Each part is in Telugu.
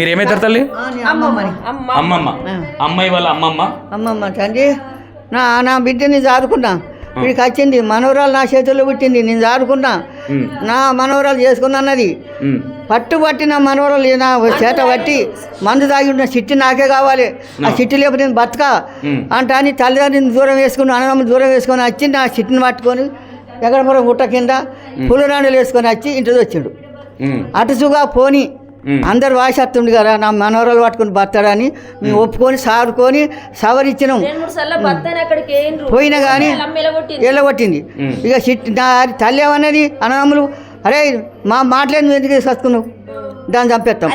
మీరు ఏమవుతారు తల్లి? అమ్మమ్మ. అమ్మాయి వాళ్ళ అమ్మమ్మ తండ్రి. నా బిడ్డని చాదుకున్నా, వీడికి వచ్చింది మనవరాలు నా చేతుల్లో పుట్టింది, నేను చాదుకున్నా, నా మనవరాలు చేసుకున్నా అన్నది. పట్టుబట్టి నా మనవరాలు నా చేత పట్టి మందు తాగి ఉన్న చిట్టి నాకే కావాలి, ఆ చిట్టి లేకపోతే నేను బతక అంట అని తల్లిదండ్రుని దూరం వేసుకుని అన్నదమ్ములు దూరం వేసుకొని వచ్చి నా చిట్టిని పట్టుకొని ఎక్కడ పొర గుట్ట కింద పులిరాండలు వేసుకొని వచ్చి ఇంటికి వచ్చిండు. అటుసుగా పోని అందరు వాయిస్తుంది కదా, నా మనవరాలు పట్టుకుని బతాడని మేము ఒప్పుకొని సాదుకొని సవరించినాం. పోయినా కానీ ఎల్లగొట్టింది. ఇక నా తల్లి ఏమన్నది అన్నదమ్ములు, అరే మా మాటలేని ఎందుకు చదువుకున్నావు, దాన్ని చంపేస్తాం,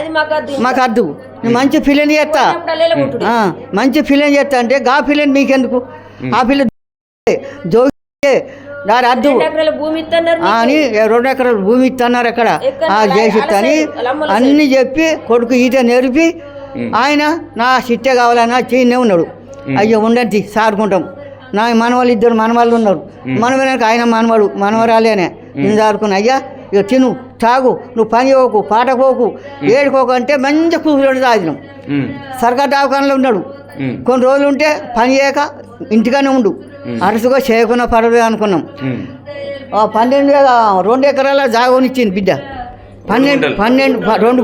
మాకు అద్దు, నేను మంచి పిల్లని చేస్తా, మంచి పిల్లని చేస్తా అంటే గా పిల్లని మీకెందుకు, ఆ పిల్ల జోగి దాని అద్దు అని 2 ఎకరాల భూమి ఇస్తున్నారు అక్కడ చేసి అని అన్ని చెప్పి కొడుకు ఈత నేర్పి ఆయన నా చిట్టే కావాలన్నా చేయనే ఉన్నాడు. అయ్యో ఉండండి సాడుకుంటాం, నా మనవాళ్ళు 2 మనవాళ్ళు ఉన్నారు, మనవరానికి ఆయన మనవాడు మనవరాలేనే నేను సాడుకున్నా. అయ్యా ఇక తిను తాగు, నువ్వు పని పోకు పాట పోకు ఏడుకోకు అంటే మంచి కూర్చోడు తాగినాం. సర్కార్ దవాఖానలో ఉన్నాడు, కొన్ని రోజులు ఉంటే పని చేయక ఇంటిగానే ఉండు, అరసుగా చేయకుండా పడదు అనుకున్నాం. 2 ఎకరాల జాగనిచ్చింది బిడ్డ, 2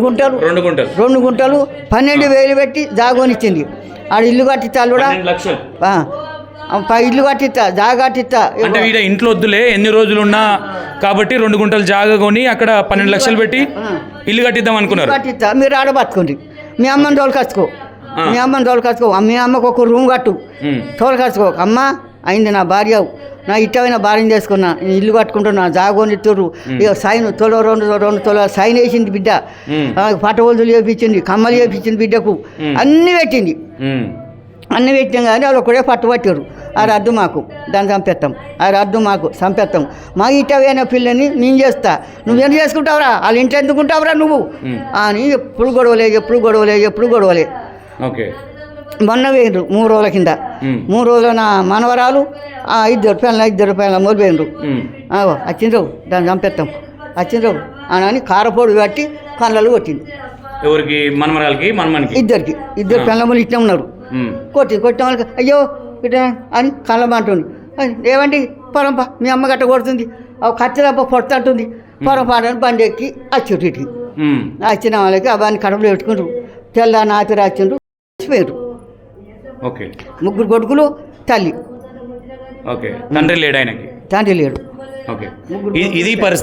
గుంటలు 12,000 పెట్టి జాగనిచ్చింది. ఆడ ఇల్లు కట్టిస్తా కూడా ఇల్లు కట్టిస్తా జాగ కట్టిస్తా అంటే వీడ ఇంట్లో వద్దులే ఎన్ని రోజులు ఉన్నా కాబట్టి 2 గుంటలు జాగ కొని అక్కడ 12 లక్షలు పెట్టి ఇల్లు కట్టిద్దాం అనుకున్నారు. కట్టిస్తా మీరు ఆడ బతుకోండి, మీ అమ్మని తోలుకొచ్చుకో, మీ అమ్మని తోలుకొచ్చుకో, మీ అమ్మకు ఒక రూమ్ కట్టు తోలుకొచ్చుకో. అమ్మ అయింది నా భార్య, నా ఇట్టమైన భార్యను చేసుకున్నా, నేను ఇల్లు కట్టుకుంటున్నా, జాగోని ఇస్తుర్రు, ఇక సైన్ 2 తొల సైన్ వేసింది బిడ్డ, పట్టవొలుదులు చేపించింది, కమ్మలు చేపించింది బిడ్డకు, అన్నీ పెట్టింది. అన్నీ పెట్టినాం కానీ వాళ్ళు ఒకటే పట్టుబట్టారు. ఆ రద్దు మాకు దాన్ని చంపేస్తాం, ఆ రద్దు మాకు చంపేస్తాం, మా ఇట్టవైన పిల్లని నేను చేస్తా, నువ్వేం చేసుకుంటావురా, వాళ్ళ ఇంట్లో ఎందుకుంటావురా నువ్వు అని ఎప్పుడు గొడవలే. మొన్న వేయండ్రు 3 రోజుల కింద, 3 రోజుల నా మనవరాలు 2 పిల్లలు మొదలుపోయినరు. వచ్చిండ్రు దాన్ని చంపేస్తాం, వచ్చిండ్రు అని కారపొడి కట్టి కళ్ళలు కొట్టింది. ఎవరికి? మనమరాలకి మనమనికి 2 పిల్లలు ఇట్లా ఉన్నారు. కొట్టిన వాళ్ళకి అయ్యో ఇట అని కళ్ళమంటుంది. ఏమండి పొరంప మీ అమ్మ గట్ట కొడుతుంది, కత్తిరప్ప పొడుతుంటుంది, పొరపాటు బండి ఎక్కి వచ్చిండ్రు. ఇటు వచ్చిన వాళ్ళకి అవన్నీ కడుపులో పెట్టుకుంటారు. తెల్ల నాతి రాచిండ్రు, పోయారు. 3 కొడుకులు, తల్లి. తండ్రి లేడు ఆయనకి. తండ్రి లేడు. ఇది పరిస్థితి.